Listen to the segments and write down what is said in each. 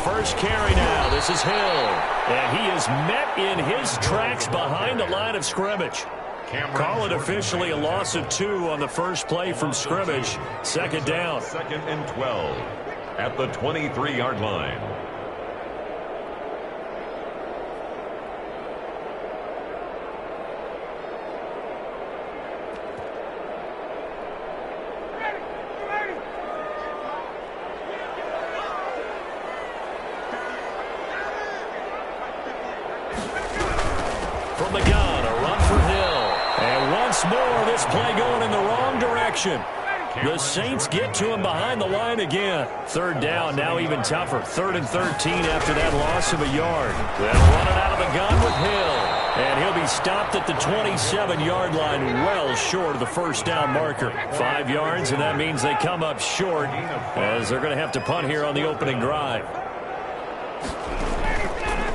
first carry now. This is Hill. And he is met in his tracks behind the line of scrimmage. Call it officially a loss of 2 on the first play from scrimmage. Second down. 2nd and 12 at the 23-yard line. From the gun, a run for Hill. And once more, this play going in the wrong direction. The Saints get to him behind the line again. Third down, now even tougher. 3rd and 13 after that loss of a yard. They'll run it out of the gun with Hill. And he'll be stopped at the 27-yard line, well short of the first down marker. 5 yards, and that means they come up short as they're going to have to punt here on the opening drive.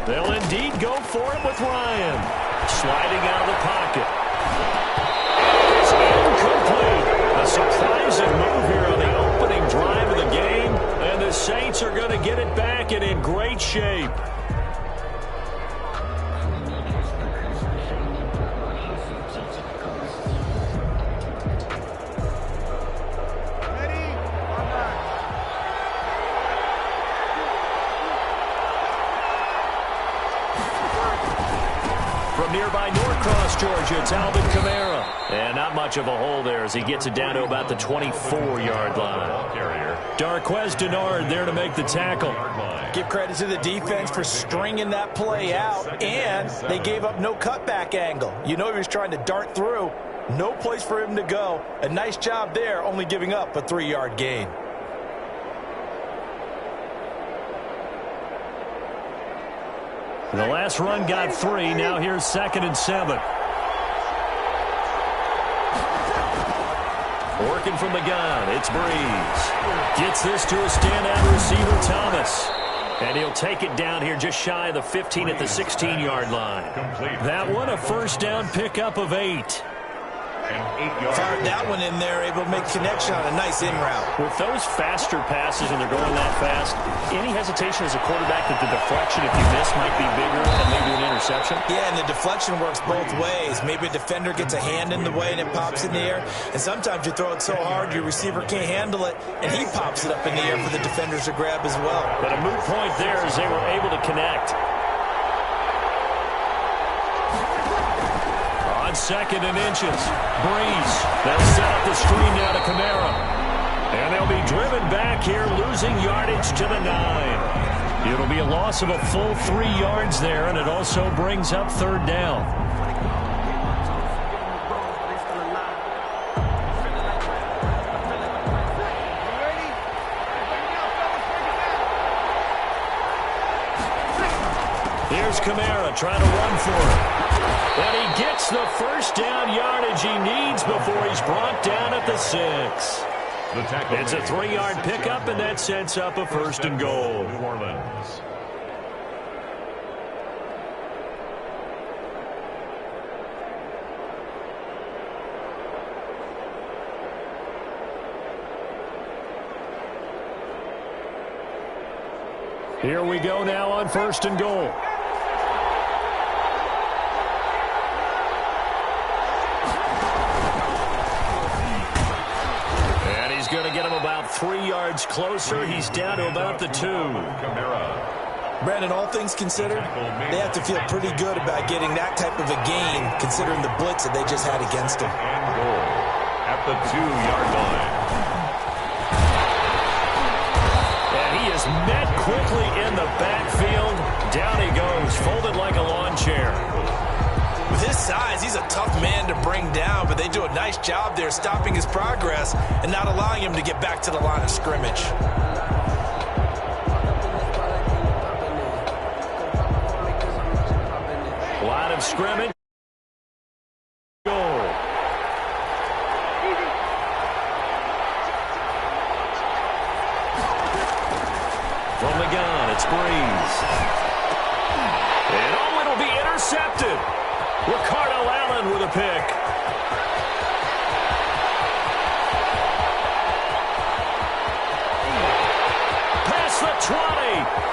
They'll indeed go for it with Ryan. Sliding out of the pocket. It's incomplete. A surprising move here on the opening drive of the game. And the Saints are going to get it back and in great shape. From nearby Norcross, Georgia, it's Alvin Kamara. And not much of a hole there as he gets it down to about the 24-yard line. Darquez Denard there to make the tackle. Give credit to the defense for stringing that play out, and they gave up no cutback angle. You know he was trying to dart through. No place for him to go. A nice job there, only giving up a 3-yard gain. The last run got 3. Now here's 2nd and 7. Working from the gun, it's Breeze. Gets this to a standout receiver, Thomas. And he'll take it down here just shy of the 15 at the 16-yard line. That one a first down pickup of 8. Fired that one in there, able to make connection on a nice in route. With those faster passes and they're going that fast, any hesitation as a quarterback that the deflection, if you miss, might be bigger than maybe an interception? Yeah, and the deflection works both ways. Maybe a defender gets a hand in the way and it pops in the air. And sometimes you throw it so hard your receiver can't handle it, and he pops it up in the air for the defenders to grab as well. But a moot point there as they were able to connect. 2nd and inches. Breeze. They'll set up the screen now to Kamara. And they'll be driven back here, losing yardage to the 9. It'll be a loss of a full 3 yards there, and it also brings up 3rd down. Here's Kamara trying to run for it. And he gets the first down yardage he needs before he's brought down at the 6. It's a 3-yard pickup, and that sets up a 1st and goal. New Orleans. Here we go now on 1st and goal. Going to get him about 3 yards closer. He's down to about the 2. Brandon, all things considered, they have to feel pretty good about getting that type of a gain, considering the blitz that they just had against them. And goal at the 2-yard line. And he is met quickly in the backfield. Down he goes, folded like a lawn chair. With his size, he's a tough man to bring down, but they do a nice job there stopping his progress and not allowing him to get back to the line of scrimmage. Line of scrimmage. Goal. From the gun, it's Breeze. And oh, it'll be intercepted. Ricardo Allen with a pick. Past the 20.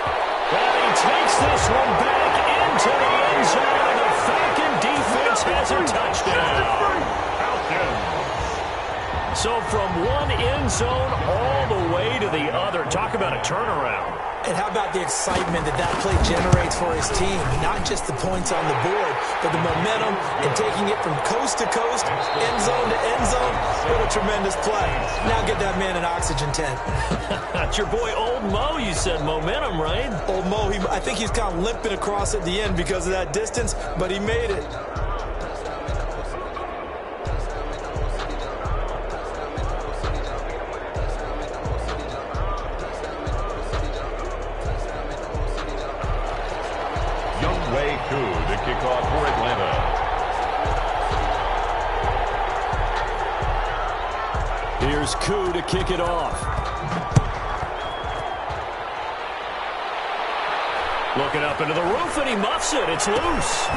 takes this one back into the end zone, and the Falcon defense has a touchdown. So from one end zone all the way to the other. Talk about a turnaround. And how about the excitement that that play generates for his team? Not just the points on the board, but the momentum and taking it from coast to coast, end zone to end zone. What a tremendous play. Now get that man an oxygen tent. That's your boy Old Mo. You said momentum, right? Old Mo, I think he's kind of limping across at the end because of that distance, but he made it. The kickoff for Atlanta. Here's Koo to kick it off. Looking up into the roof, and he muffs it. It's loose.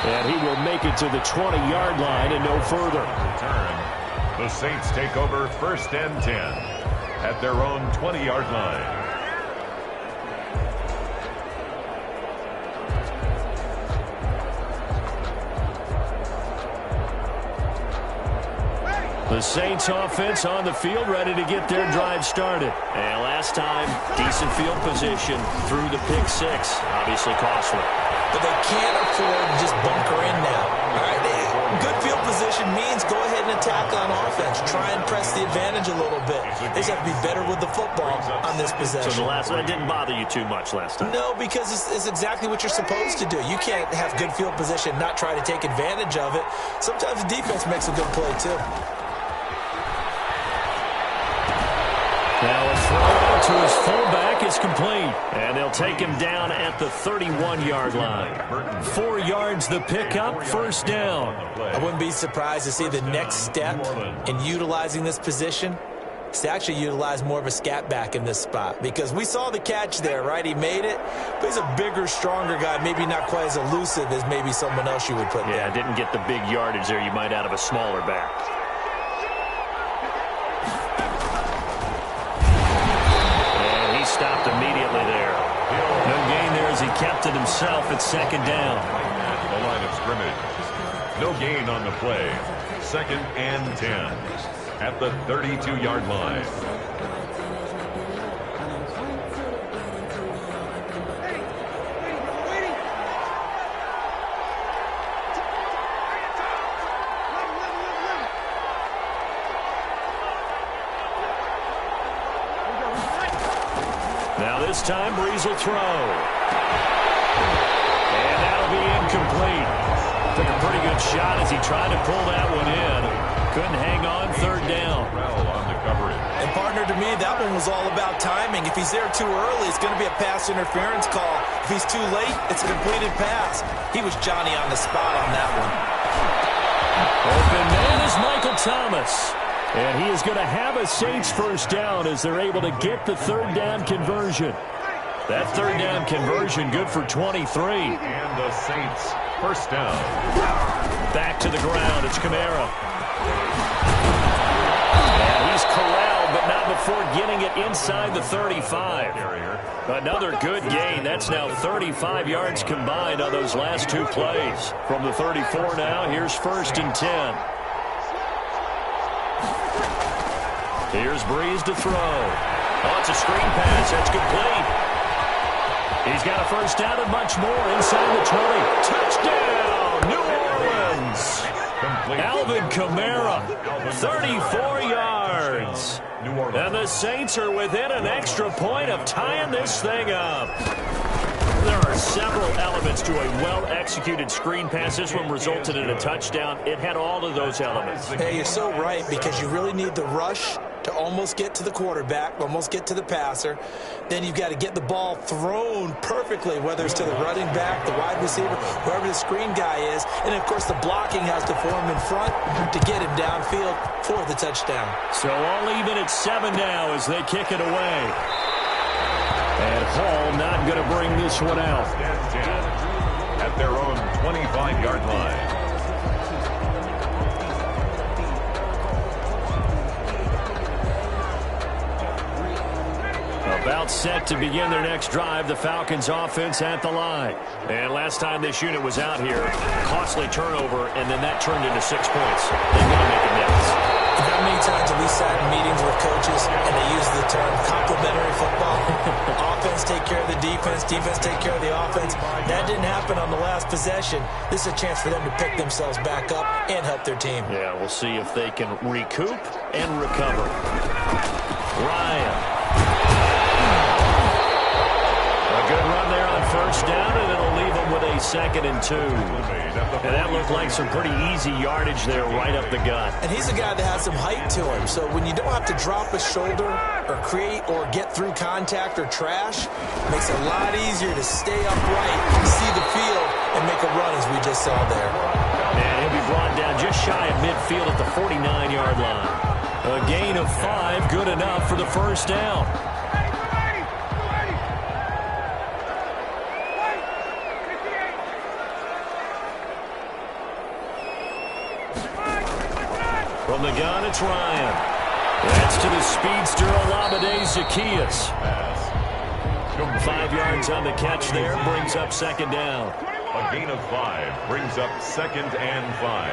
And he will make it to the 20-yard line and no further. Return. The Saints take over 1st and 10 at their own 20-yard line. The Saints offense on the field, ready to get their drive started. And last time, decent field position through the pick six. Obviously costly. But they can't afford to just bunker in now. All right, good field position means go ahead and attack on offense. Try and press the advantage a little bit. They just have to be better with the football on this possession. So the last one didn't bother you too much last time? No, because it's exactly what you're supposed to do. You can't have good field position, not try to take advantage of it. Sometimes the defense makes a good play, too. Now a throw out to his fullback is complete. And they'll take him down at the 31-yard line. 4 yards the pickup, 1st down. I wouldn't be surprised to see the next step in utilizing this position is to actually utilize more of a scat back in this spot. Because we saw the catch there, right? He made it. But he's a bigger, stronger guy. Maybe not quite as elusive as maybe someone else you would put there. Yeah, didn't get the big yardage there you might out of a smaller back. Stopped immediately there. No gain there as he kept it himself at 2nd down. At the line of scrimmage. No gain on the play. 2nd and 10 at the 32-yard line. Now this time, Breeze will throw. And that'll be incomplete. Took a pretty good shot as he tried to pull that one in. Couldn't hang on, 3rd down. On the coverage. And partner, to me, that one was all about timing. If he's there too early, it's going to be a pass interference call. If he's too late, it's a completed pass. He was Johnny on the spot on that one. Open man is Michael Thomas. And he is going to have a Saints 1st down as they're able to get the 3rd down conversion. That 3rd down conversion good for 23. And the Saints 1st down. Back to the ground. It's Kamara. And he's corralled, but not before getting it inside the 35. Another good gain. That's now 35 yards combined on those last 2 plays. From the 34 now, here's 1st and 10. Here's Breeze to throw. Oh, it's a screen pass. That's complete. He's got a 1st down and much more inside the 20. Touchdown, New Orleans. Alvin Kamara, 34 yards. And the Saints are within an extra point of tying this thing up. There are several elements to a well-executed screen pass. This one resulted in a touchdown. It had all of those elements. Hey, you're so right, because you really need the rush to almost get to the quarterback, almost get to the passer. Then you've got to get the ball thrown perfectly, whether it's to the running back, the wide receiver, whoever the screen guy is. And, of course, the blocking has to form in front to get him downfield for the touchdown. So all even at 7 now as they kick it away. And Hall not going to bring this one out. At their own 25-yard line. About set to begin their next drive, the Falcons offense at the line. And last time this unit was out here, costly turnover, and then that turned into 6 points. They've got to make amends. How many times have we sat in meetings with coaches and they use the term complementary football? Offense take care of the defense, defense take care of the offense. That didn't happen on the last possession. This is a chance for them to pick themselves back up and help their team. Yeah, we'll see if they can recoup and recover. Ryan. A good run there on first down, and it'll leave them with a 2nd and 2. And that looked like some pretty easy yardage there right up the gut. And he's a guy that has some height to him, so when you don't have to drop a shoulder or create or get through contact or trash, it makes it a lot easier to stay upright, see the field, and make a run as we just saw there. And he'll be brought down just shy of midfield at the 49-yard line. A gain of 5, good enough for the first down. From the gun, it's Ryan. That's to the speedster, Olamide Zaccheaus. 5 yards on the catch there, brings up 2nd down. A gain of 5 brings up 2nd and 5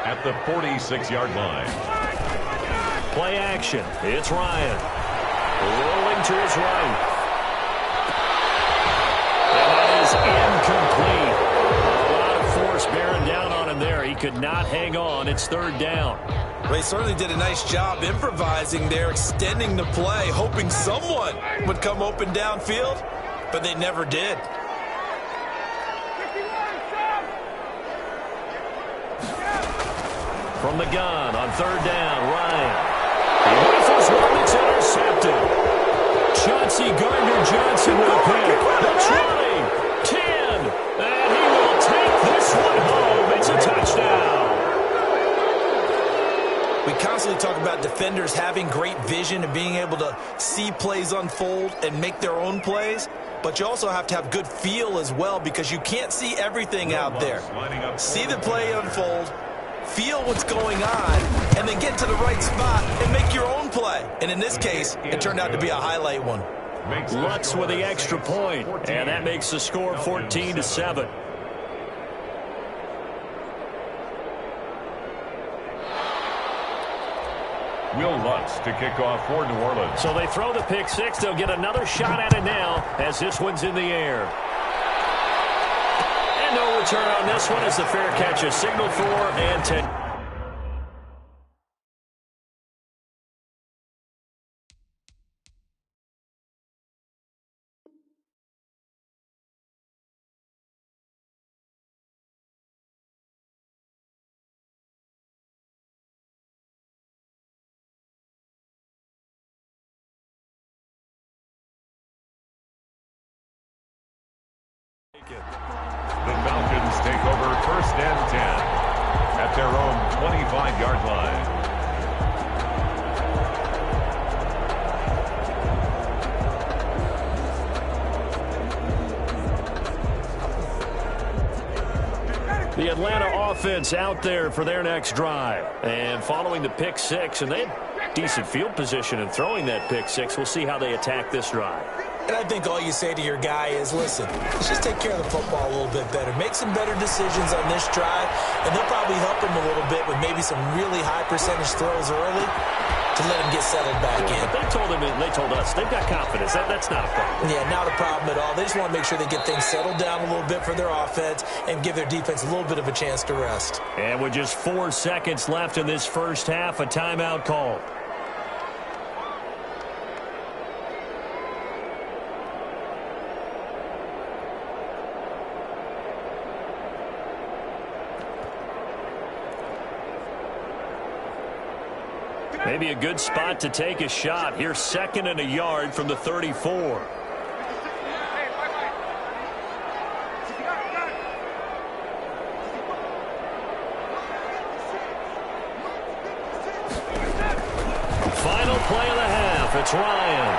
at the 46-yard line. Play action. It's Ryan. Rolling to his right. And that is incomplete. A lot of force bearing down on him there. He could not hang on. It's 3rd down. They certainly did a nice job improvising there, extending the play, hoping someone would come open downfield, but they never did. From the gun on 3rd down, Ryan. He rifles one that's intercepted. Chauncey Gardner-Johnson with a pick. The 20, 10, and he will take this one home. It's a touchdown. We constantly talk about defenders having great vision and being able to see plays unfold and make their own plays, but you also have to have good feel as well because you can't see everything out there. See the play unfold, feel what's going on, and then get to the right spot and make your own play. And in this case, it turned out to be a highlight one. Lutz with the extra point, and that makes the score 14-7. Will Lutz to kick off for New Orleans. So they throw the pick 6. They'll get another shot at it now as this one's in the air. And no return on this one as the fair catch is signaled for and 10. The Falcons take over 1st and 10 at their own 25-yard line. The Atlanta offense out there for their next drive. And following the pick 6, and they had decent field position in throwing that pick 6. We'll see how they attack this drive. And I think all you say to your guy is, listen, let's just take care of the football a little bit better. Make some better decisions on this drive, and they'll probably help him a little bit with maybe some really high percentage throws early to let him get settled back in. But they told him, and they told us, they've got confidence. That's not a problem. Yeah, not a problem at all. They just want to make sure they get things settled down a little bit for their offense and give their defense a little bit of a chance to rest. And with just 4 seconds left in this first half, a timeout call. Maybe a good spot to take a shot. Here's 2nd and a yard from the 34. Final play of the half. It's Ryan.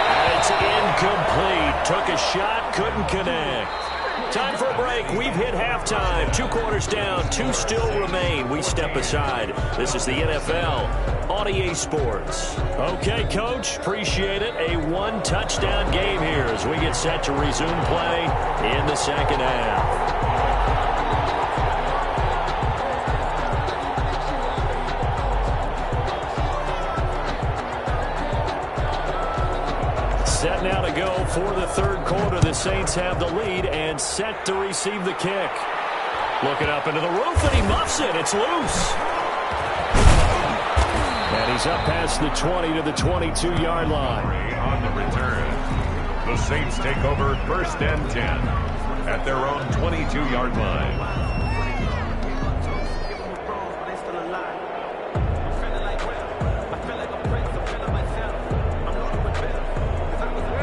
And it's incomplete. Took a shot, couldn't connect. Time for a break. We've hit halftime. 2 quarters down. 2 still remain. We step aside. This is the NFL on EA Sports. Okay, Coach. Appreciate it. A 1-touchdown game here as we get set to resume play in the second half. Set now to go for the third quarter. The Saints have the lead and set to receive the kick. Looking up into the roof, and he muffs it. It's loose. And he's up past the 20 to the 22-yard line. On the return, the Saints take over 1st and 10 at their own 22-yard line.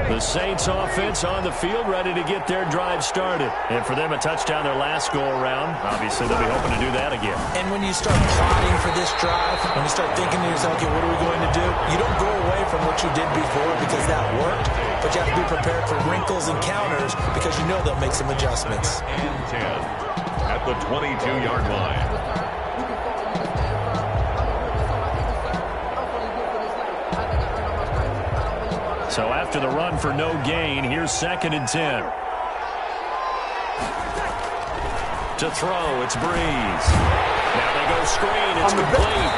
The Saints offense on the field, ready to get their drive started. And for them, a touchdown their last go-around. Obviously, they'll be hoping to do that again. And when you start plotting for this drive, when you start thinking to yourself, okay, what are we going to do? You don't go away from what you did before because that worked, but you have to be prepared for wrinkles and counters because you know they'll make some adjustments. And 10 at the 22-yard line. So after the run for no gain, here's 2nd and 10. To throw, it's Breeze. Now they go screen, it's complete.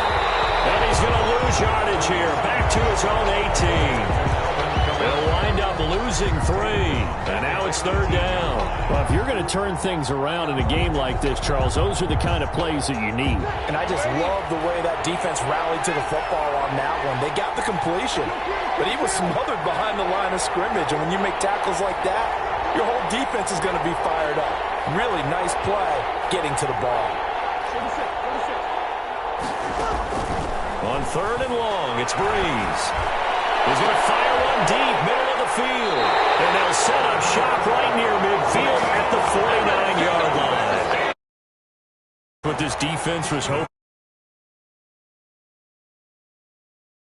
And he's going to lose yardage here. Back to his own 18. They'll wind up losing 3. And now it's 3rd down. Well, if you're going to turn things around in a game like this, Charles, those are the kind of plays that you need. And I just love the way that defense rallied to the football on that one. They got the completion, but he was smothered behind the line of scrimmage. And when you make tackles like that, your whole defense is going to be fired up. Really nice play getting to the ball. On 3rd and long, it's Breeze. He's going to fire one deep, middle of the field. And they'll set up shop right near midfield at the 49-yard line. What this defense was hoping.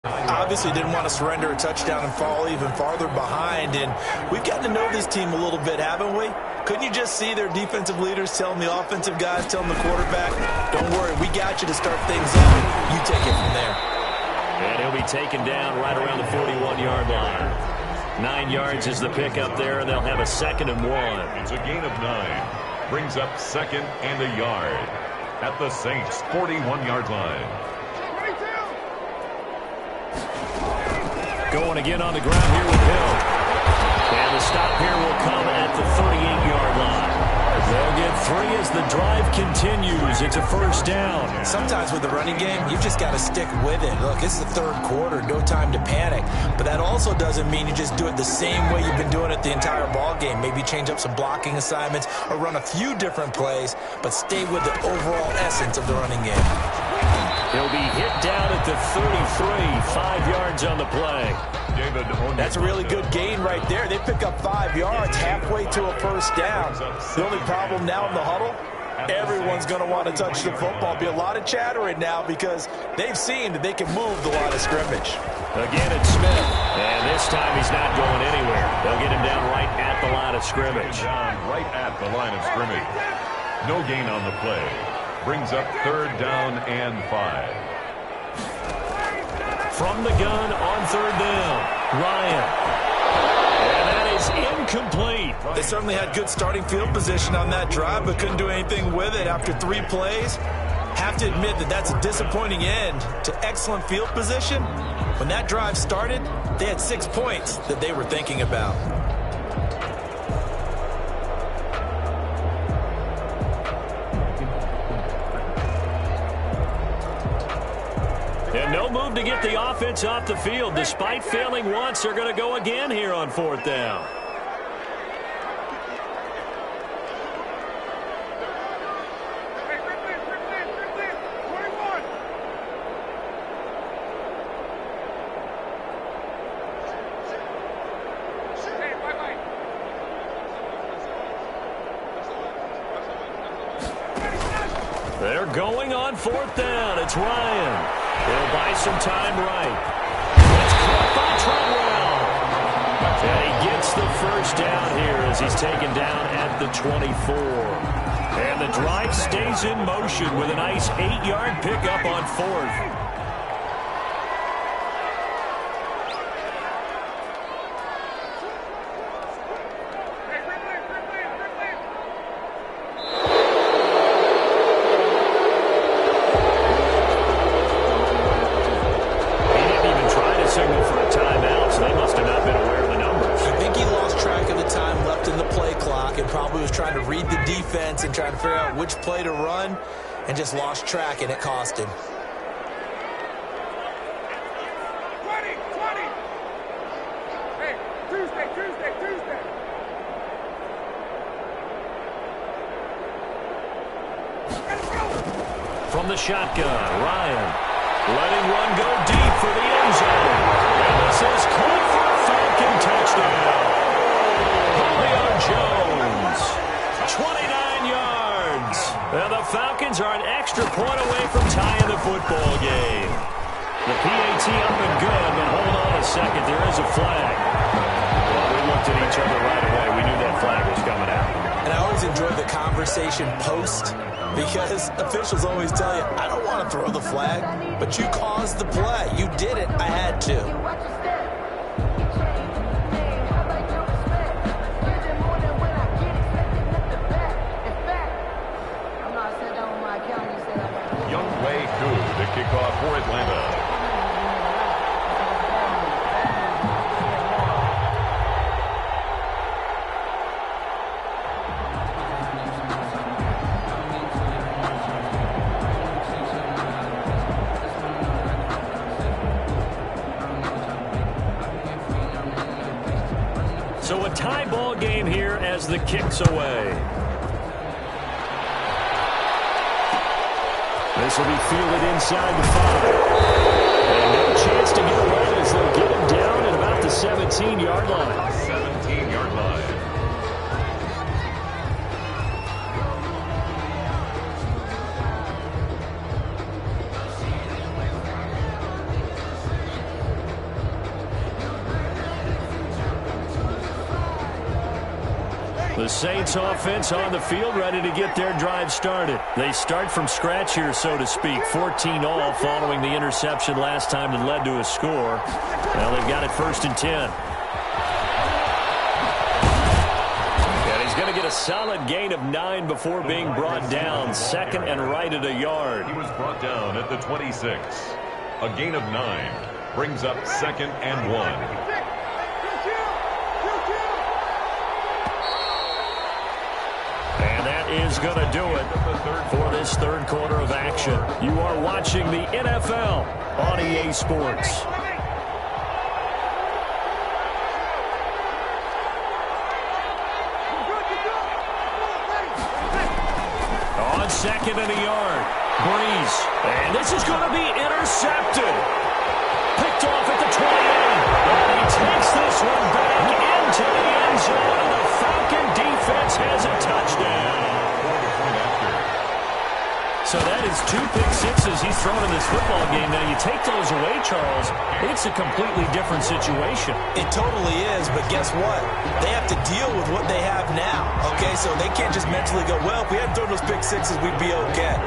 Obviously didn't want to surrender a touchdown and fall even farther behind. And we've gotten to know this team a little bit, haven't we? Couldn't you just see their defensive leaders telling the offensive guys, telling the quarterback, don't worry, we got you to start things off. You take it from there. And he'll be taken down right around the 41-yard line. 9 yards is the pickup there, and they'll have a 2nd and 1. It's a gain of 9. Brings up 2nd and a yard at the Saints' 41-yard line. Going again on the ground here with Hill. And the stop here will come at the 38-yard line. They'll get 3 as the drive continues. It's a 1st down. Sometimes with the running game, you've just got to stick with it. Look, it's the 3rd quarter, no time to panic. But that also doesn't mean you just do it the same way you've been doing it the entire ball game. Maybe change up some blocking assignments or run a few different plays, but stay with the overall essence of the running game. He'll be hit down at the 33, 5 yards on the play. That's a really good gain right there. They pick up 5 yards halfway to a 1st down. The only problem now in the huddle, everyone's going to want to touch the football. Be a lot of chattering now because they've seen that they can move the line of scrimmage. Again, it's Smith. And this time he's not going anywhere. They'll get him down right at the line of scrimmage. Right at the line of scrimmage. No gain on the play. Brings up 3rd down and 5. From the gun on 3rd down, Ryan. And that is incomplete. They certainly had good starting field position on that drive, but couldn't do anything with it after 3 plays. Have to admit that that's a disappointing end to excellent field position. When that drive started, they had 6 points that they were thinking about. And no move to get the offense off the field. Despite failing once, they're going to go again here on 4th down. They're going on 4th down. It's Ryan. They'll buy some time right. It's caught by Treadwell. And he gets the first down here as he's taken down at the 24. And the drive stays in motion with a nice 8-yard pickup on fourth. And trying to figure out which play to run and just lost track, and it cost him. 20. Hey, Tuesday. From the shotgun, Ryan letting one go deep for the end zone. And this is caught for a Falcon touchdown. Julio Jones, 29 yards. And the Falcons are an extra point away from tying the football game. The PAT up and good, but hold on a second. There is a flag. Well, we looked at each other right away. We knew that flag was coming out. And I always enjoy the conversation post, because officials always tell you, I don't want to throw the flag, but you caused the play. You did it. I had to. Kickoff for Atlanta. So a tie ball game here as the kick's away. This will be fielded inside the 5. And no chance to get away as they'll get him down at about the 17-yard line. 17-yard line. The Saints offense on the field, ready to get their drive started. They start from scratch here, so to speak. 14-all following the interception last time that led to a score. Well, they've got it 1st and 10. And he's going to get a solid gain of 9 before being brought down. 2nd and right at a yard. He was brought down at the 26. A gain of 9 brings up 2nd and 1. Is going to do it for this third quarter of action. You are watching the NFL on EA Sports. On 2nd and a yard, Breeze. And this is going to be intercepted. Picked off at the 28. And he takes this one back into the end zone. And the Falcon defense has a touchdown. So that is 2 pick sixes he's thrown in this football game. Now, you take those away, Charles, it's a completely different situation. It totally is, but guess what? They have to deal with what they have now, okay? So they can't just mentally go, well, if we hadn't thrown those pick sixes, we'd be okay.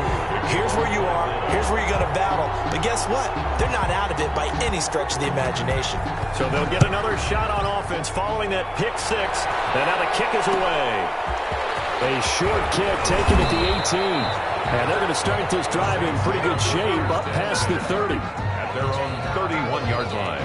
Here's where you are. Here's where you're going to battle. But guess what? They're not out of it by any stretch of the imagination. So they'll get another shot on offense following that pick 6, and now the kick is away. A short kick taken at the 18. And they're going to start this drive in pretty good shape up past the 30. At their own 31-yard line.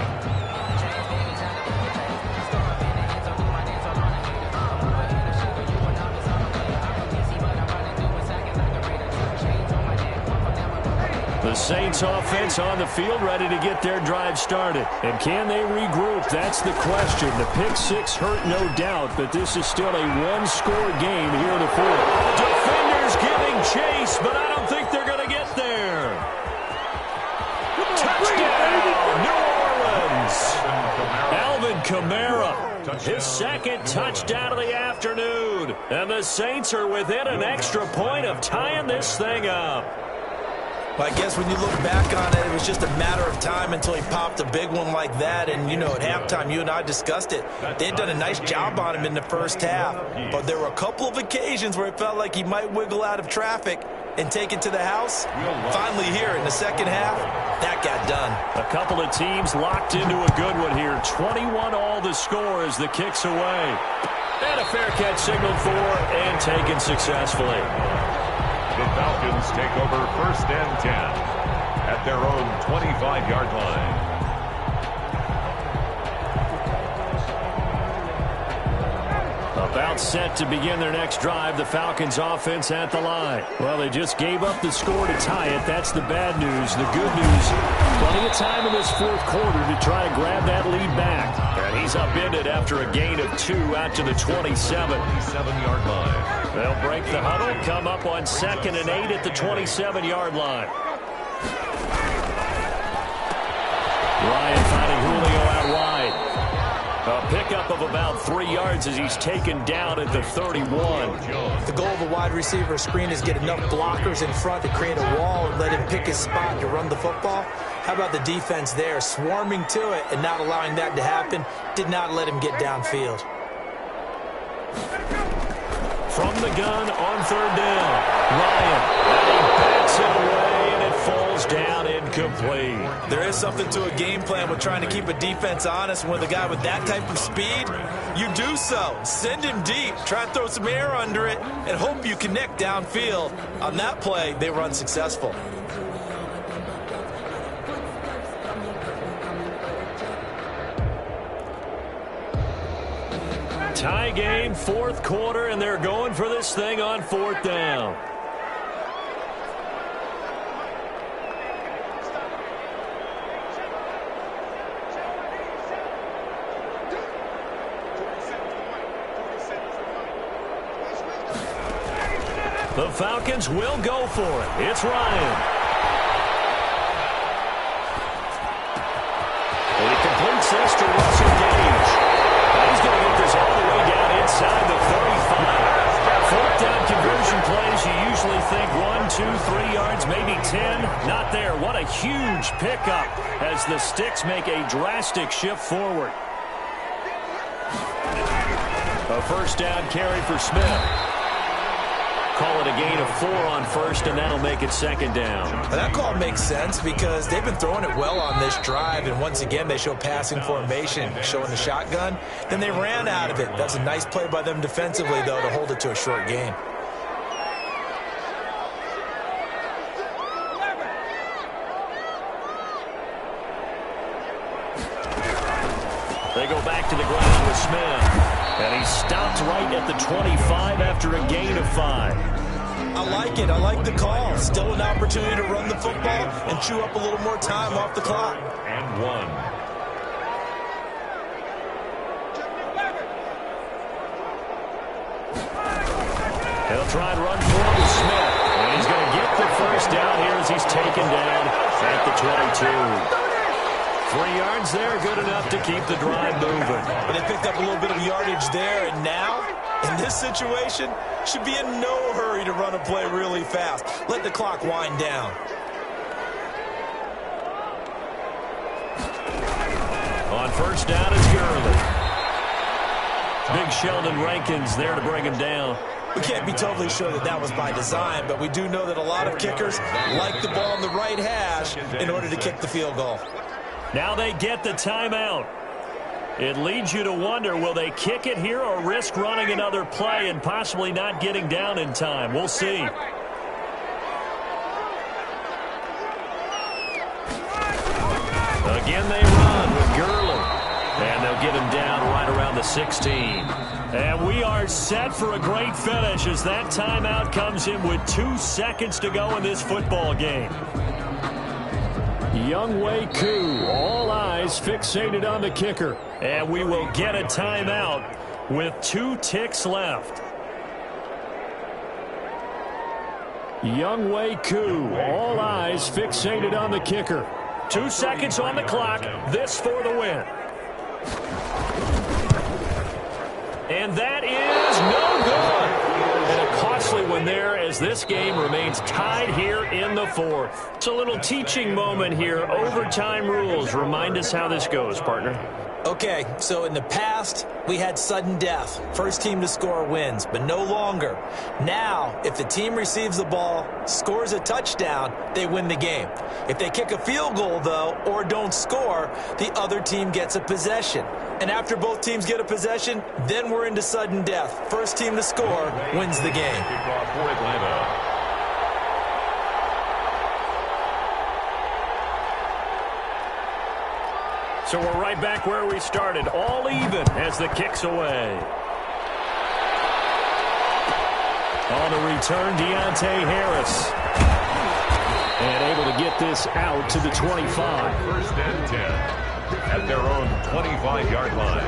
The Saints offense on the field ready to get their drive started. And can they regroup? That's the question. The pick 6 hurt, no doubt, but this is still a one-score game here in the fourth. Defenders giving chase, but I don't think they're going to get there. Touchdown, New Orleans. Alvin Kamara, his 2nd touchdown of the afternoon. And the Saints are within an extra point of tying this thing up. Well, I guess when you look back on it, it was just a matter of time until he popped a big one like that. And, you know, at halftime, you and I discussed it. They had done a nice job on him in the first half. But there were a couple of occasions where it felt like he might wiggle out of traffic and take it to the house. Finally here in the second half, that got done. A couple of teams locked into a good one here. 21 all the score as the kick's away. And a fair catch signaled for and taken successfully. The Falcons take over 1st and 10 at their own 25-yard line. About set to begin their next drive, the Falcons offense at the line. Well, they just gave up the score to tie it. That's the bad news. The good news, plenty of time in this fourth quarter to try to grab that lead back. And he's upended after a gain of 2 out to the 27-yard line. They'll break the huddle, come up on 2nd and 8 at the 27-yard line. Ryan finding Julio out wide. A pickup of about 3 yards as he's taken down at the 31. The goal of a wide receiver screen is get enough blockers in front to create a wall and let him pick his spot to run the football. How about the defense there, swarming to it and not allowing that to happen? Did not let him get downfield. From the gun on 3rd down, Ryan, and he backs it away, and it falls down incomplete. There is something to a game plan with trying to keep a defense honest. With a guy with that type of speed, you do so. Send him deep, try and throw some air under it, and hope you connect downfield. On that play, they were unsuccessful. Tie game, 4th quarter, and they're going for this thing on 4th down. The Falcons will go for it. It's Ryan. And he completes this to Russell Gage. He's going to get this all the way down inside the 35. 4th down conversion plays, you usually think 1, 2, 3 yards, maybe 10. Not there. What a huge pickup as the Sticks make a drastic shift forward. A 1st down carry for Smith. Call it a gain of 4 on 1st, and that'll make it 2nd down. That call makes sense because they've been throwing it well on this drive, and once again they show passing formation, showing the shotgun. Then they ran out of it. That's a nice play by them defensively, though, to hold it to a short gain. They go back to the ground with Smith. And he stopped right at the 25 after a gain of 5. I like it. I like the call. Still an opportunity to run the football and chew up a little more time off the clock. And 1. He'll try and run forward with Smith. And he's going to get the 1st down here as he's taken down at the 22. 3 yards there, good enough to keep the drive moving. But they picked up a little bit of yardage there, and now, in this situation, should be in no hurry to run a play really fast. Let the clock wind down. On 1st down, it's Gurley. Big Sheldon Rankins there to bring him down. We can't be totally sure that that was by design, but we do know that a lot of kickers like the ball on the right hash in order to kick the field goal. Now they get the timeout. It leads you to wonder, will they kick it here or risk running another play and possibly not getting down in time? We'll see. Again they run with Gurley. And they'll get him down right around the 16. And we are set for a great finish as that timeout comes in with 2 seconds to go in this football game. Younghoe Koo, all eyes fixated on the kicker. And we will get a timeout with 2 ticks left. Younghoe Koo, all eyes fixated on the kicker. 2 seconds on the clock, this for the win. And that is no good. And a costly one there as this game remains tied here in the fourth. It's a little teaching moment here. Overtime rules. Remind us how this goes, partner. Okay, so in the past, we had sudden death. First team to score wins, but no longer. Now, if the team receives the ball, scores a touchdown, they win the game. If they kick a field goal, though, or don't score, the other team gets a possession. And after both teams get a possession, then we're into sudden death. First team to score wins the game. Kickoff for Atlanta. So we're right back where we started, all even as the kick's away. On the return, Deontay Harris. And able to get this out to the 25. First and 10 at their own 25-yard line.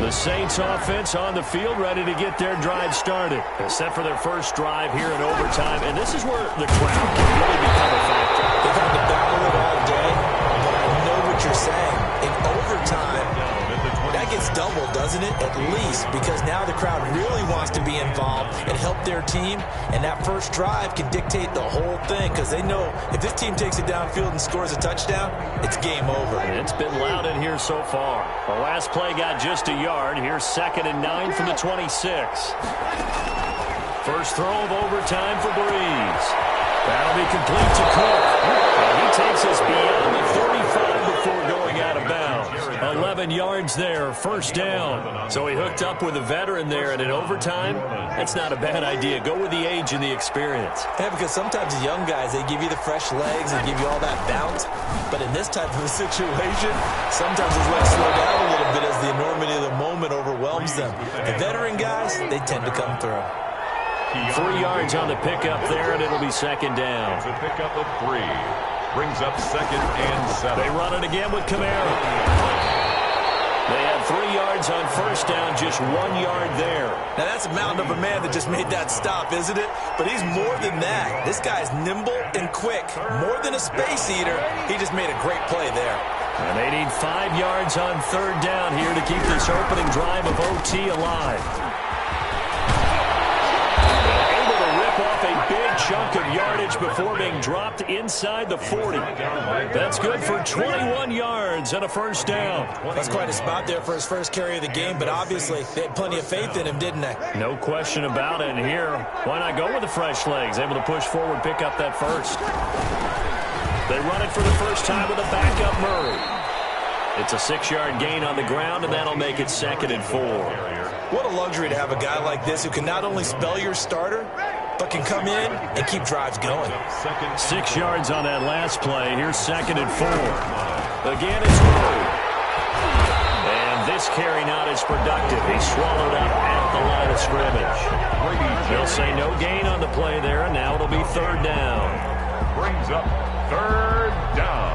The Saints offense on the field, ready to get their drive started. They're set for their first drive here in overtime, and this is where the crowd can really become a factor. They've had to battle it all day, but I know what you're saying. In overtime, that gets doubled, doesn't it? At least, because now the crowd really wants to be involved and help their team, and that first drive can dictate the whole thing, because they know if this team takes it downfield and scores a touchdown, it's game over. And it's been loud in here so far. The last play got just a yard. Here's 2nd and 9 from the 26. First throw of overtime for Breeze. That'll be complete to Cook. And he takes us beyond the 35 before going out of bounds. 11 yards there, first down. So he hooked up with a veteran there, and in overtime, that's not a bad idea. Go with the age and the experience. Yeah, because sometimes the young guys, they give you the fresh legs, they give you all that bounce. But in this type of a situation, sometimes his legs slow down a little bit as the enormity of the moment overwhelms them. The veteran guys, they tend to come through. 3 yards on the pickup there, and it'll be 2nd down. It's a pickup of 3. Brings up 2nd and 7. They run it again with Kamara. They have 3 yards on first down, just 1 yard there. Now, that's a mountain of a man that just made that stop, isn't it? But he's more than that. This guy's nimble and quick. More than a space eater, he just made a great play there. And they need 5 yards on 3rd down here to keep this opening drive of OT alive. A big chunk of yardage before being dropped inside the 40. That's good for 21 yards and a first down. That's quite a spot there for his first carry of the game, but obviously they had plenty of faith in him, didn't they? No question about it. And here, why not go with the fresh legs? Able to push forward, pick up that first. They run it for the first time with a backup Murray. It's a 6-yard gain on the ground, and that'll make it 2nd and 4. What a luxury to have a guy like this who can not only spell your starter, but can come in and keep drives going. 6 yards on that last play. Here's 2nd and 4. Again, it's Murray. And this carry not as productive. He's swallowed up at the line of scrimmage. They'll say no gain on the play there, and now it'll be 3rd down. Brings up 3rd down.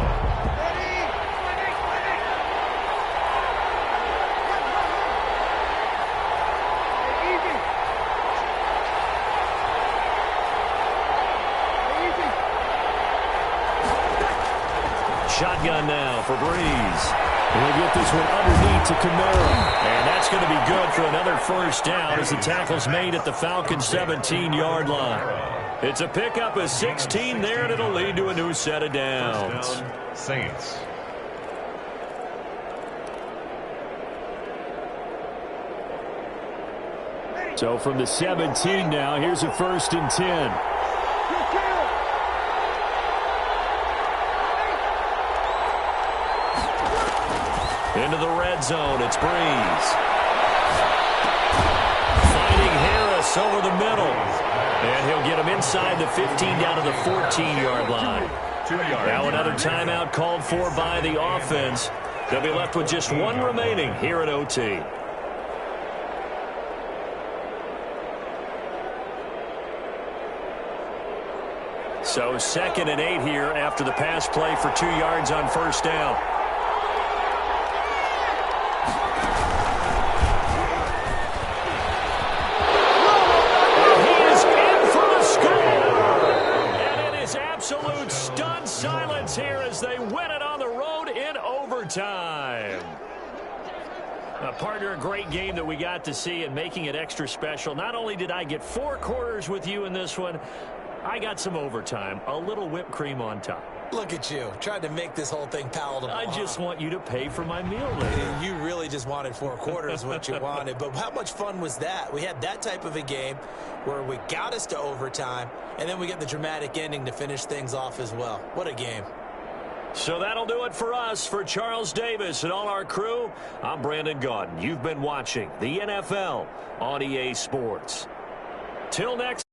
Shotgun now for Breeze. We'll get this one underneath to Kamara. And that's going to be good for another first down as the tackle's made at the Falcons' 17-yard line. It's a pickup of 16 there, and it'll lead to a new set of downs. First down, Saints. So from the 17 now, here's a 1st and 10. Into the red zone, it's Breeze. Finding Harris over the middle. And he'll get him inside the 15 down to the 14-yard line. Now another timeout called for by the offense. They'll be left with just 1 remaining here at OT. So 2nd and 8 here after the pass play for 2 yards on first down. Here as they win it on the road in overtime. Partner, a great game that we got to see and making it extra special. Not only did I get 4 quarters with you in this one, I got some overtime, a little whipped cream on top. Look at you, trying to make this whole thing palatable. I just want you to pay for my meal later. You really just wanted 4 quarters what you wanted. But how much fun was that? We had that type of a game where we got us to overtime, and then we get the dramatic ending to finish things off as well. What a game. So that'll do it for us. For Charles Davis and all our crew, I'm Brandon Gaudin. You've been watching the NFL on EA Sports. Till next.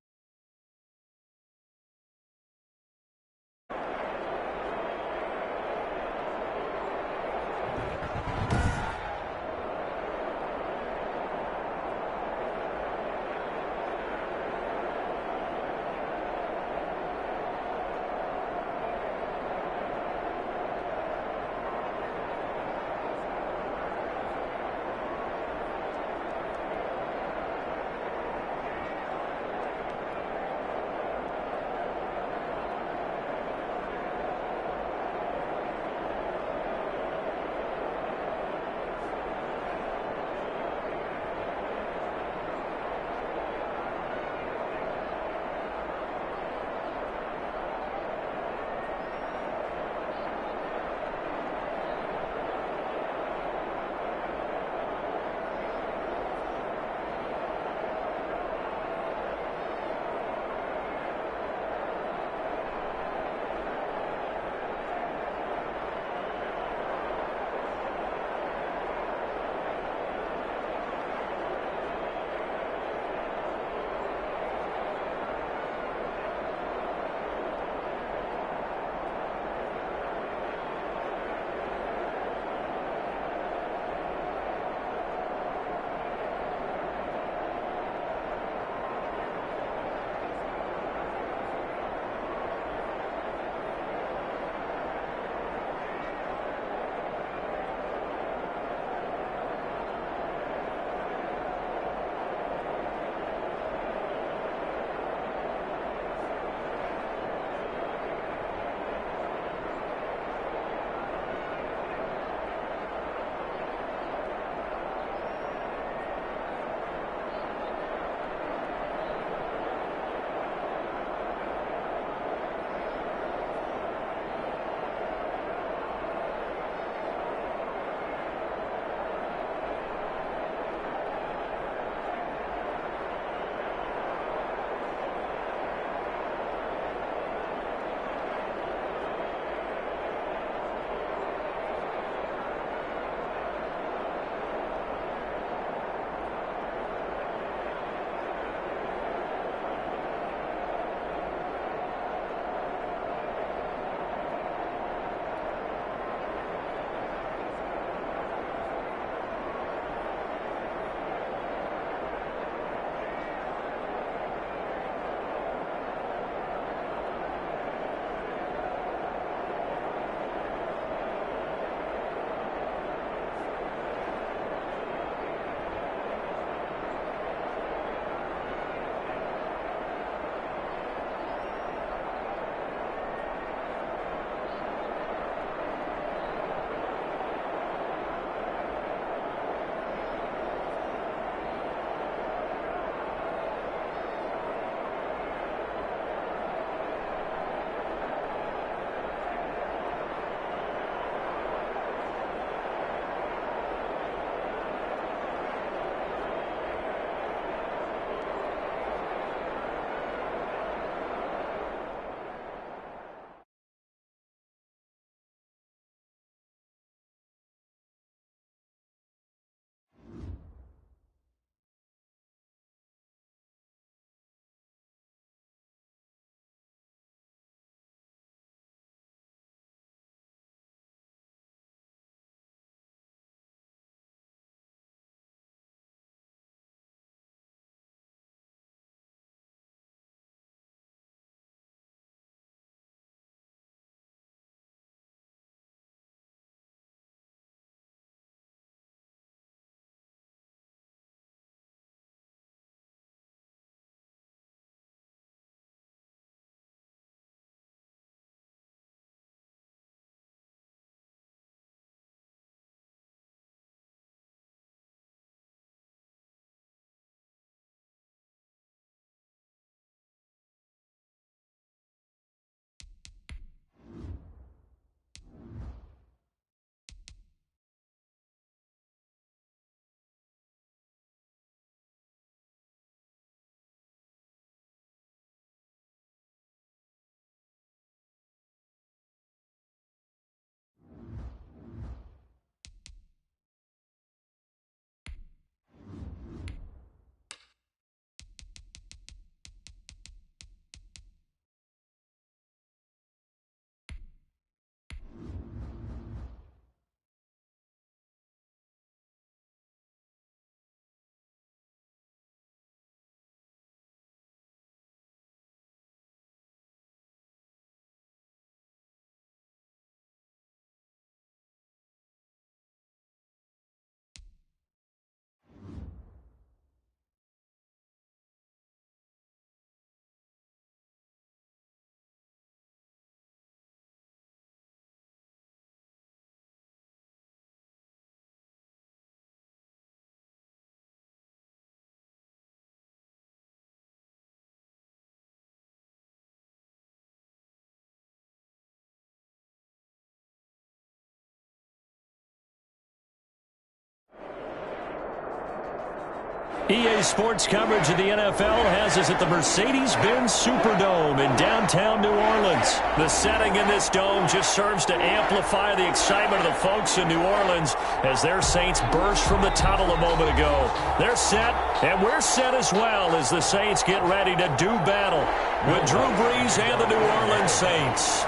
EA Sports coverage of the NFL has us at the Mercedes-Benz Superdome in downtown New Orleans. The setting in this dome just serves to amplify the excitement of the folks in New Orleans as their Saints burst from the tunnel a moment ago. They're set, and we're set as well as the Saints get ready to do battle with Drew Brees and the New Orleans Saints.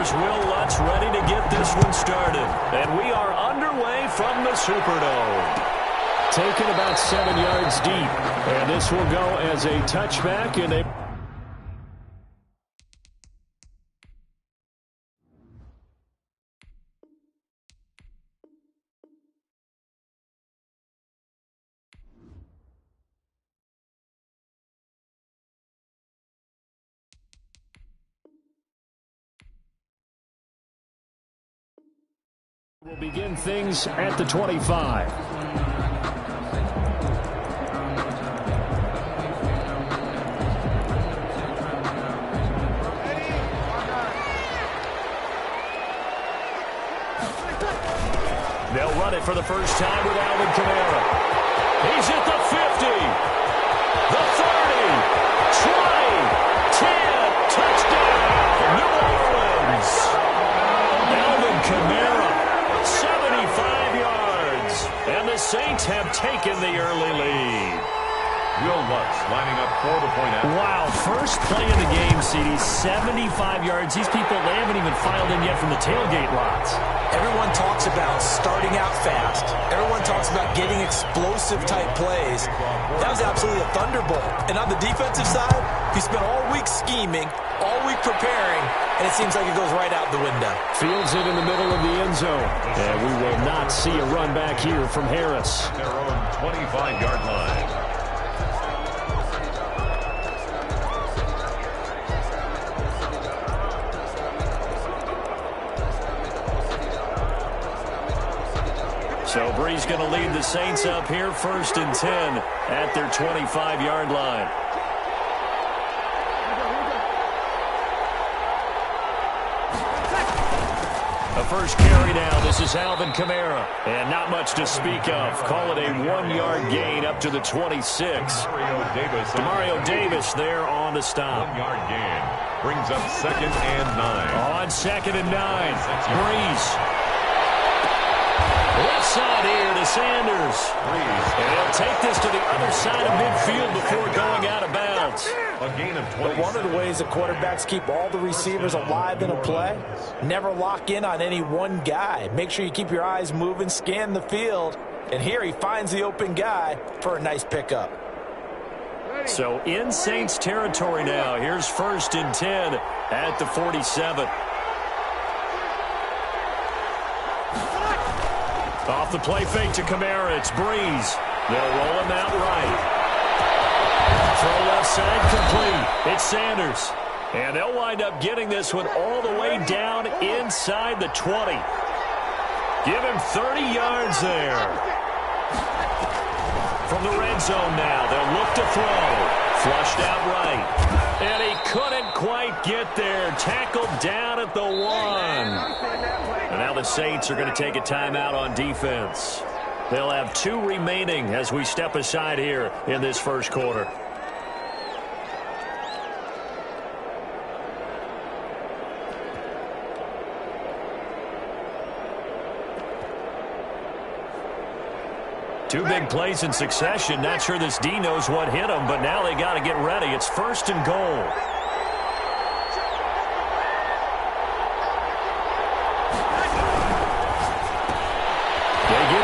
Will Lutz ready to get this one started. And we are underway from the Superdome. Taken about 7 yards deep. And this will go as a touchback. And they... We'll begin things at the 25. They'll run it for the first time with Alvin Kamara. He's at the 50, the 30, 20, 10, touchdown, New Orleans. Alvin Kamara, 75 yards, and the Saints have taken the early lead. Will Lutz lining up for the point after. Wow, first play of the game, CD, 75 yards. These people, they haven't even filed in yet from the tailgate lots. Everyone talks about starting out fast. Everyone talks about getting explosive-type plays. That was absolutely a thunderbolt. And on the defensive side, he spent all week scheming, all week preparing, and it seems like it goes right out the window. Fields it in the middle of the end zone. And we will not see a run back here from Harris. Their own 25-yard line. So Brees going to lead the Saints up here, 1st and 10 at their 25-yard line. The first carry now. This is Alvin Kamara. And not much to speak of. Call it a 1-yard gain up to the 26. Demario Davis there on the stop. 1-yard gain. Brings up 2nd and 9. On 2nd and 9. Brees. Left side here to Sanders. And he'll take this to the other side of midfield before going out of bounds. A gain of 20. But one of the ways the quarterbacks keep all the receivers alive in a play, never lock in on any one guy. Make sure you keep your eyes moving, scan the field. And here he finds the open guy for a nice pickup. So in Saints territory now. Here's 1st and 10 at the 47. Off the play fake to Kamara, it's Brees. They'll roll him out right. Throw left side complete. It's Sanders. And they'll wind up getting this one all the way down inside the 20. Give him 30 yards there. From the red zone now, they'll look to throw. Flushed out right. And he couldn't quite get there. Tackled down at the 1. And now the Saints are going to take a timeout on defense. They'll have 2 remaining as we step aside here in this first quarter. Two big plays in succession. Not sure this D knows what hit him, but now they got to get ready. It's 1st and goal.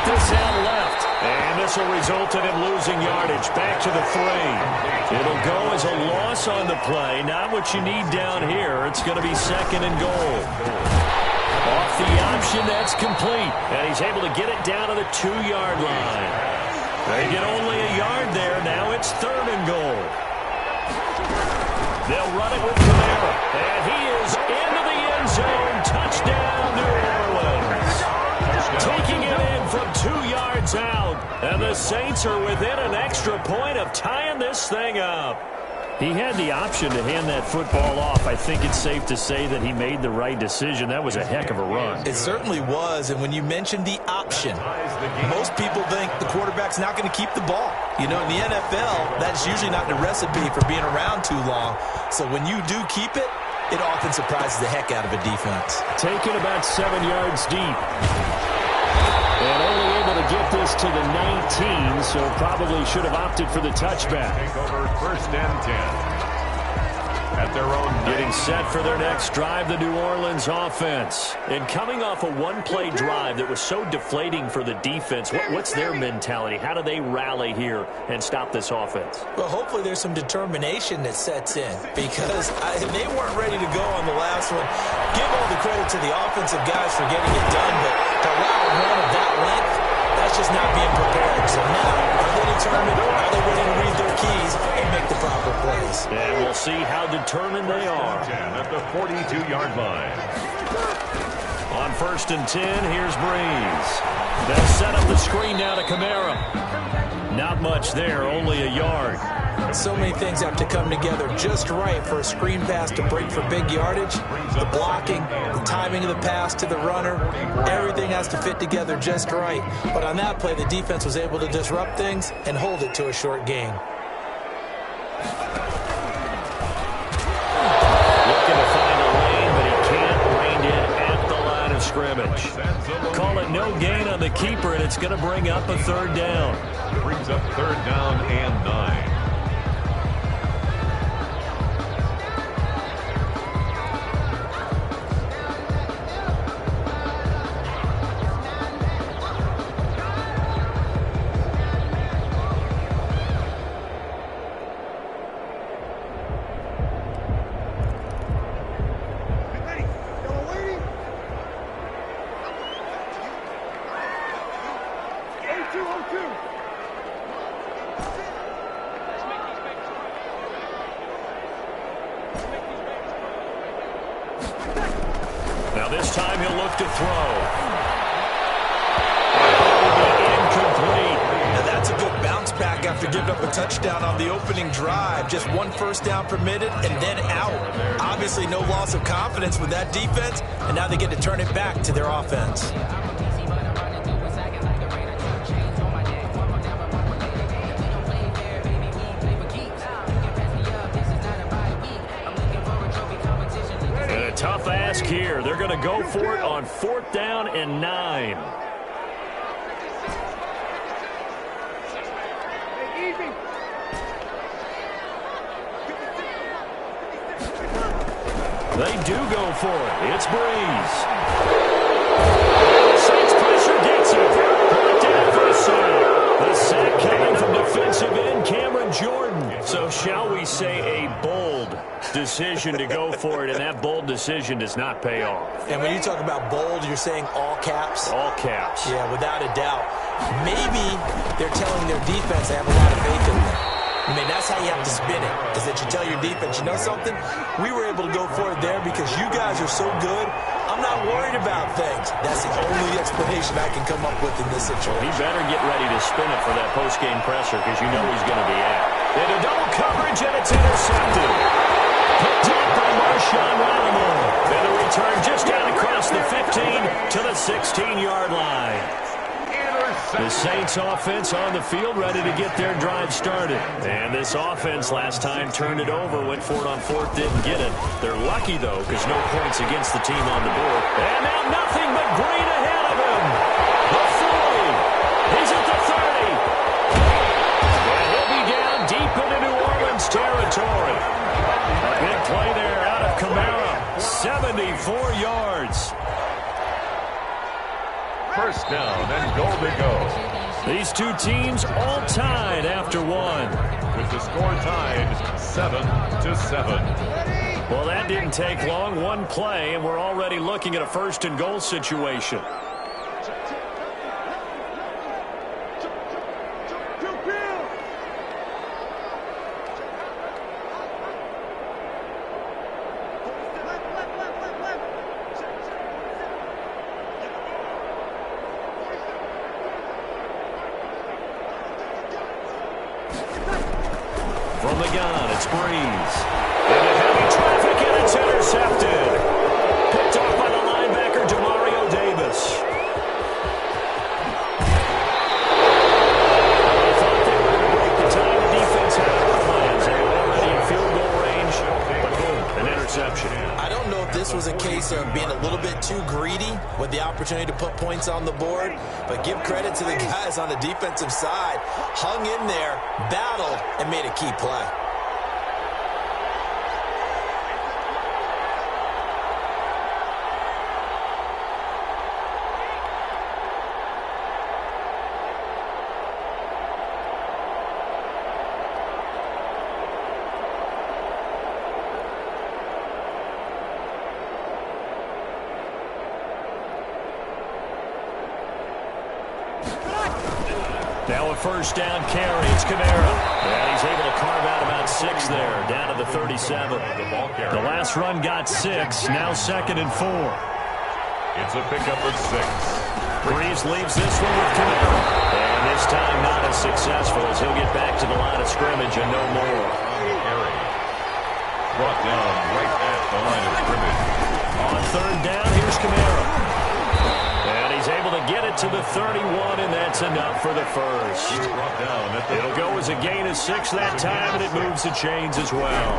This out left, and this will result in him losing yardage. Back to the 3. It'll go as a loss on the play. Not what you need down here. It's going to be 2nd and goal. Off the option, that's complete. And he's able to get it down to the 2-yard line. They get only a yard there. Now it's 3rd and goal. They'll run it with Kamara. And he is into the end zone. Touchdown, New Orleans. Taking it in from 2 yards out. And the Saints are within an extra point of tying this thing up. He had the option to hand that football off. I think it's safe to say that he made the right decision. That was a heck of a run. It certainly was, and when you mentioned the option, most people think the quarterback's not going to keep the ball. You know, in the NFL, that's usually not the recipe for being around too long. So when you do keep it, it often surprises the heck out of a defense. Taken about 7 yards deep. And only able to get this to the 19, so probably should have opted for the touchback. Take over 1st and 10. At their own getting set for their next drive, the New Orleans offense. And coming off a one-play drive that was so deflating for the defense, what's their mentality? How do they rally here and stop this offense? Well, hopefully there's some determination that sets in, because they weren't ready to go on the last one. Give all the credit to the offensive guys for getting it done, but to allow a run of that length, that's just not being prepared. So now, are they determined? Are they ready to read their keys and make the proper plays? And we'll see how determined they are. 10 at the 42-yard line. On 1st and 10, here's Breeze. They'll set up the screen now to Kamara. Not much there, only a yard. So many things have to come together just right for a screen pass to break for big yardage. The blocking, the timing of the pass to the runner, everything has to fit together just right. But on that play, the defense was able to disrupt things and hold it to a short gain. Looking to find a lane, but he can't rein it at the line of scrimmage. Call it no gain on the keeper, and it's going to bring up a 3rd down. Brings up 3rd down and 9. Now this time he'll look to throw. Incomplete. Now that's a good bounce back after giving up a touchdown on the opening drive. Just 1 first down permitted and then out. Obviously no loss of confidence with that defense, and now they get to turn it back to their offense. Tough ask here. They're going to go for it on 4th down and 9. They do go for it. It's Breeze. Saints pressure gets it. Brought down for a sack. The sack coming from defensive end Cameron Jordan. So shall we say a bold decision to go for it, and that bold decision does not pay off. And when you talk about bold, you're saying all caps? All caps. Yeah, without a doubt. Maybe they're telling their defense they have a lot of faith in them. I mean, that's how you have to spin it, is that you tell your defense, you know something? We were able to go for it there because you guys are so good. I'm not worried about things. That's the only explanation I can come up with in this situation. He better get ready to spin it for that post-game presser because you know he's going to be out. Into double coverage, and it's intercepted. Picked up by Marshawn Lattimore. And the return just down across the 15 to the 16-yard line. The Saints offense on the field ready to get their drive started. And this offense last time turned it over, went for it on 4th, didn't get it. They're lucky, though, because no points against the team on the board. And now nothing but green ahead of him. The 40. He's at the 30. And he'll be down deep into New Orleans territory. A big play there out of Kamara. 74 yards. 1st down and goal to go. These two teams all tied after 1. With the score tied 7-7. Well, that didn't take long. 1 play, and we're already looking at a 1st and goal situation. From the gun, it's Breeze. Into heavy traffic, and it's intercepted. Picked off by the linebacker, Demario Davis. I thought they were going to break the tie. The defense had other plans. They were already in field goal range, but boom, an interception. I don't know if this was a case of being a little bit too greedy with the opportunity to put points on the board, but give credit to the guys on the defensive side. Hung in there, battled, and made a key play. Now a first down carry. It's Kamara. And he's able to carve out about 6 there, down to the 37. The last run got 6. Now 2nd and 4. It's a pickup of 6. Breeze leaves this one with Kamara. And this time not as successful as he'll get back to the line of scrimmage and no more. Brought down right at the line of scrimmage. On 3rd down, here's Kamara. And he's able to get it to the 31, and that's enough for the first. It'll go as a gain of 6 that time, and it moves the chains as well.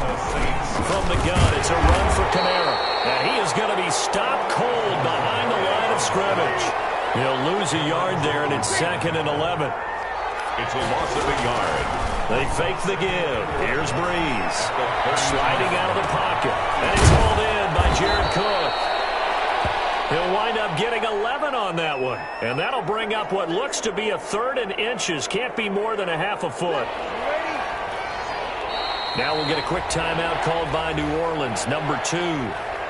From the gun, it's a run for Kamara. And he is going to be stopped cold behind the line of scrimmage. He'll lose a yard there, and it's 2nd and 11. It's a loss of a yard. They fake the give. Here's Breeze. Sliding out of the pocket. And it's hauled in by Jared Cook. He'll wind up getting 11 on that one. And that'll bring up what looks to be a 3rd and inches. Can't be more than a half a foot. Now we'll get a quick timeout called by New Orleans, number 2.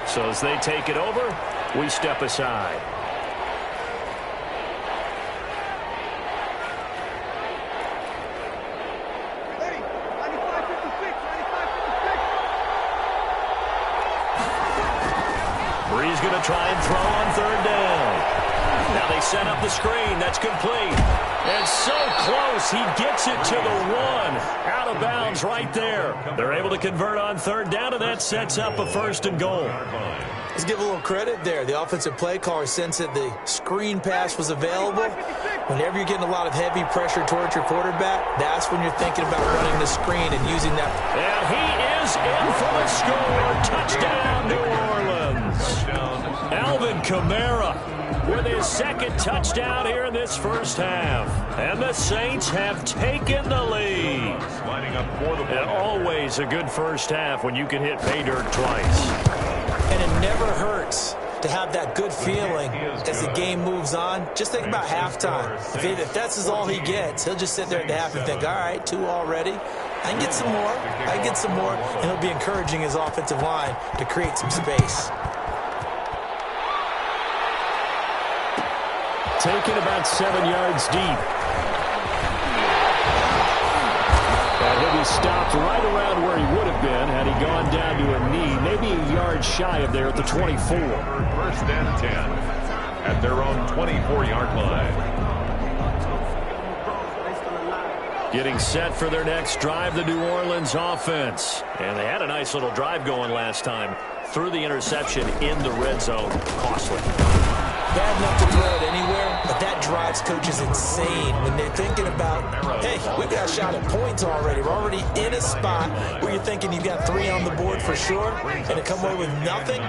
So as they take it over, we step aside. Breeze going to try and throw on 3rd down. Now they set up the screen. That's complete. And so close. He gets it to the 1. Out of bounds right there. They're able to convert on 3rd down, and that sets up a 1st and goal. Let's give a little credit there. The offensive play caller sensed that the screen pass was available. Whenever you're getting a lot of heavy pressure towards your quarterback, that's when you're thinking about running the screen and using that. And he is in for the score. Touchdown, New Orleans. Alvin Kamara with his 2nd touchdown here in this first half. And the Saints have taken the lead. And always a good first half when you can hit pay dirt twice. And it never hurts to have that good feeling as the game moves on. Just think about halftime. If that's all he gets, he'll just sit there at the half and think, all right, 2 already. I can get some more. I can get some more. And he'll be encouraging his offensive line to create some space. Taken about 7 yards deep. And he'll be stopped right around where he would have been had he gone down to a knee, maybe a yard shy of there at the 24. 1st and 10 at their own 24-yard line. Getting set for their next drive, the New Orleans offense. And they had a nice little drive going last time. Threw the interception in the red zone. Costly. Bad enough to throw it anywhere, but that drives coaches insane when they're thinking about, hey, we've got a shot at points already. We're already in a spot where you're thinking you've got 3 on the board for sure, and to come away with nothing,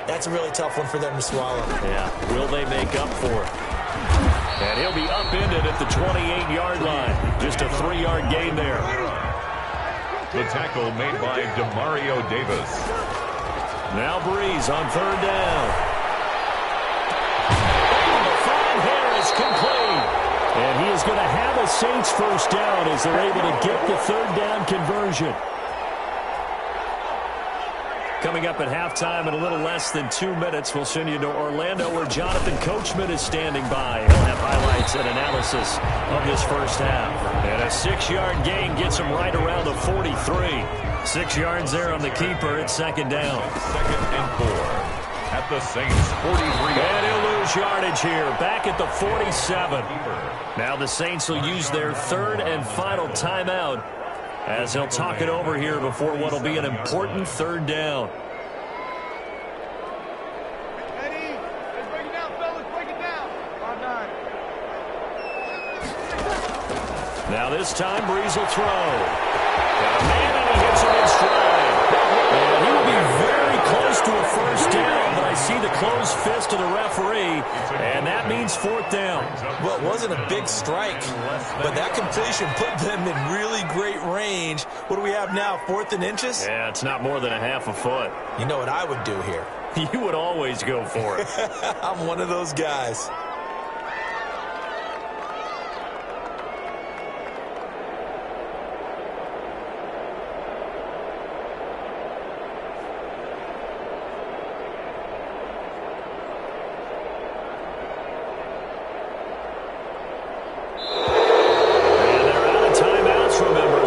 that's a really tough one for them to swallow. Yeah, will they make up for it? And he'll be upended at the 28-yard line. Just a 3-yard gain there. The tackle made by Demario Davis. Now Breeze on 3rd down. Complete. And he is going to have a Saints first down as they're able to get the 3rd down conversion. Coming up at halftime in a little less than 2 minutes, we'll send you to Orlando where Jonathan Coachman is standing by. He'll have highlights and analysis of this first half. And a 6-yard gain gets him right around the 43. 6 yards there on the keeper. It's 2nd down. 2nd and 4. At the Saints 43. And he'll lose yardage here, back at the 47. Now the Saints will use their 3rd and final timeout as he'll talk it over here before what will be an important third down. Eddie, let's break it down, fellas. Break it down. 5-9. Now this time, Breeze will throw. Got a man, and he hits him in stride. And he will be very close to a first down, but I see the closed fist of the referee, and that means fourth down. Well, it wasn't a big strike, but that completion put them in really great range. What do we have now, 4th and inches? Yeah, it's not more than a half a foot. You know what I would do here? You would always go for it. I'm one of those guys.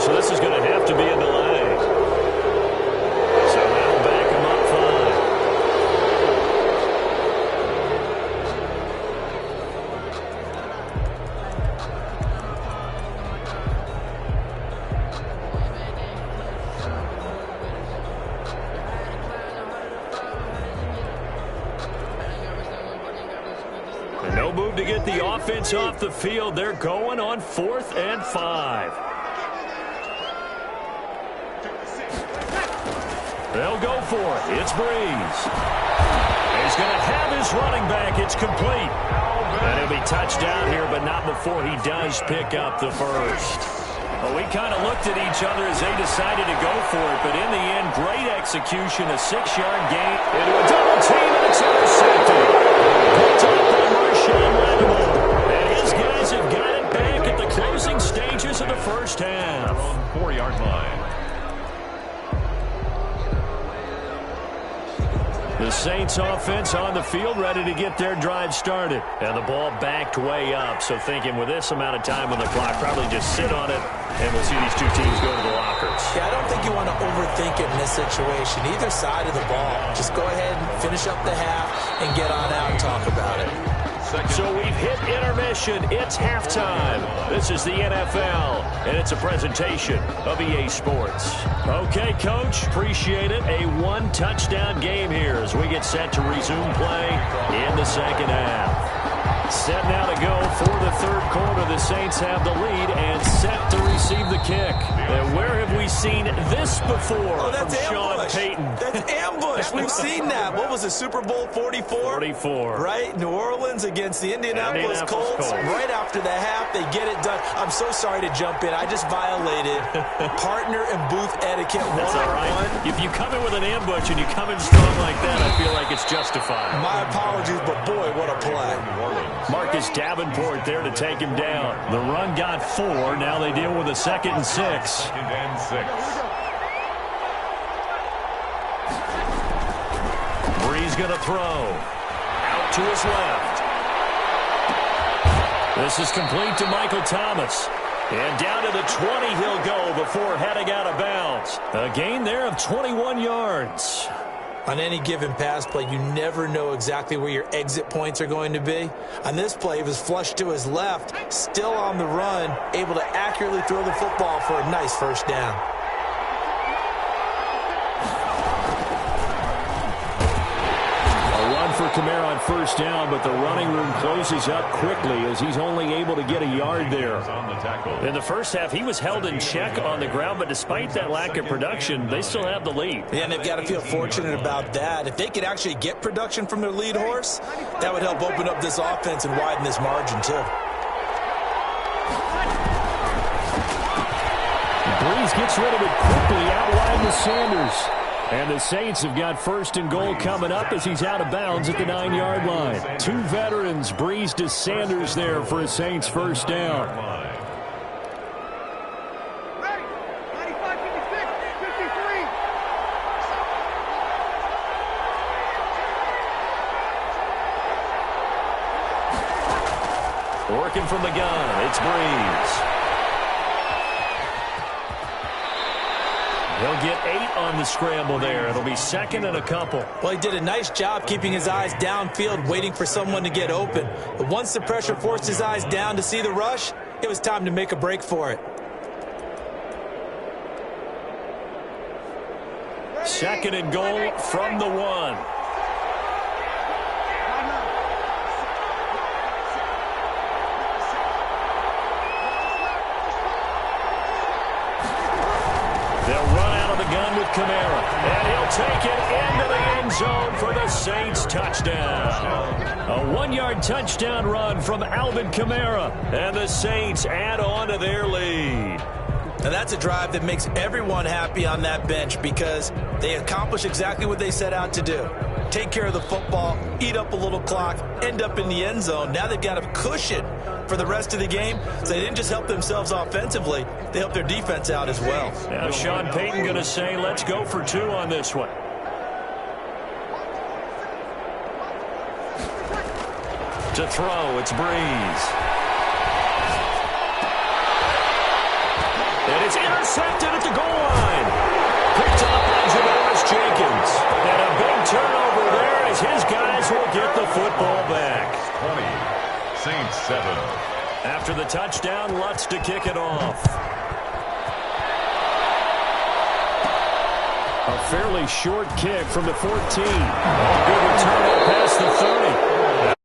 So this is going to have to be a delay. So that'll back him up 5. No move to get the offense off the field. They're going on 4th and 5. They'll go for it. It's Breeze. He's going to have his running back. It's complete. And he'll be touched down here, but not before he does pick up the first. Well, we kind of looked at each other as they decided to go for it, but in the end, great execution, a 6-yard gain into a double team, and it's intercepted. Picked up by Marshawn Lattimore. And his guys have got it back at the closing stages of the first half. 4-yard line. The Saints offense on the field, ready to get their drive started. And the ball backed way up, so thinking with this amount of time on the clock, probably just sit on it, and we'll see these two teams go to the lockers. Yeah, I don't think you want to overthink it in this situation. Either side of the ball. Just go ahead and finish up the half and get on out and talk about it. So we've hit intermission. It's halftime. This is the NFL, and it's a presentation of EA Sports. Okay, Coach, appreciate it. A one-touchdown game here as we get set to resume play in the second half. Set now to go for the third quarter. The Saints have the lead and set to receive the kick. And where have we seen this before? Oh, that's from ambush. Sean Payton? That's ambush. We've seen that. What was it, Super Bowl 44? 44. Right? New Orleans against the Indianapolis Colts. Right after the half, they get it done. I'm so sorry to jump in. I just violated partner and booth etiquette 101. That's all right. If you come in with an ambush and you come in strong like that, I feel like it's justified. My apologies, but boy, what a play. Marcus Davenport there to take him down. The run got 4. Now they deal with a 2nd and 6. 2nd and 6. Breeze going to throw. Out to his left. This is complete to Michael Thomas. And down to the 20 he'll go before heading out of bounds. A gain there of 21 yards. On any given pass play, you never know exactly where your exit points are going to be. On this play, he was flushed to his left, still on the run, able to accurately throw the football for a nice first down. A run for Kamara on first down, but the running room closes up quickly as he's only able to get a yard there. In the first half, he was held in check on the ground, but despite that lack of production, they still have the lead. Yeah, and they've got to feel fortunate about that. If they could actually get production from their lead horse, that would help open up this offense and widen this margin, too. Breeze gets rid of it quickly out wide to Sanders. And the Saints have got 1st and goal coming up as he's out of bounds at the 9-yard line. Two veterans, Breeze to Sanders there for a Saints first down. Ready. 95, 56, 53. Working from the gun, it's Breeze. He'll get 8 on the scramble there. It'll be 2nd and a couple. Well, he did a nice job keeping his eyes downfield, waiting for someone to get open. But once the pressure forced his eyes down to see the rush, it was time to make a break for it. Second and goal from the 1. They'll run out of the gun with Kamara. And he'll take it into the end zone for the Saints touchdown. A 1-yard touchdown run from Alvin Kamara. And the Saints add on to their lead. And that's a drive that makes everyone happy on that bench because they accomplish exactly what they set out to do. Take care of the football, eat up a little clock, end up in the end zone. Now they've got a cushion for the rest of the game. So they didn't just help themselves offensively, they helped their defense out as well. Now Sean Payton going to say, let's go for 2 on this one. To throw, it's Breeze. And it's intercepted at the goal line. Picked up by Janoris Jenkins. And a big turnover there as his guys will get the football back. 20, Saints 7. After the touchdown, Lutz to kick it off. A fairly short kick from the 14. Good return up past the 30.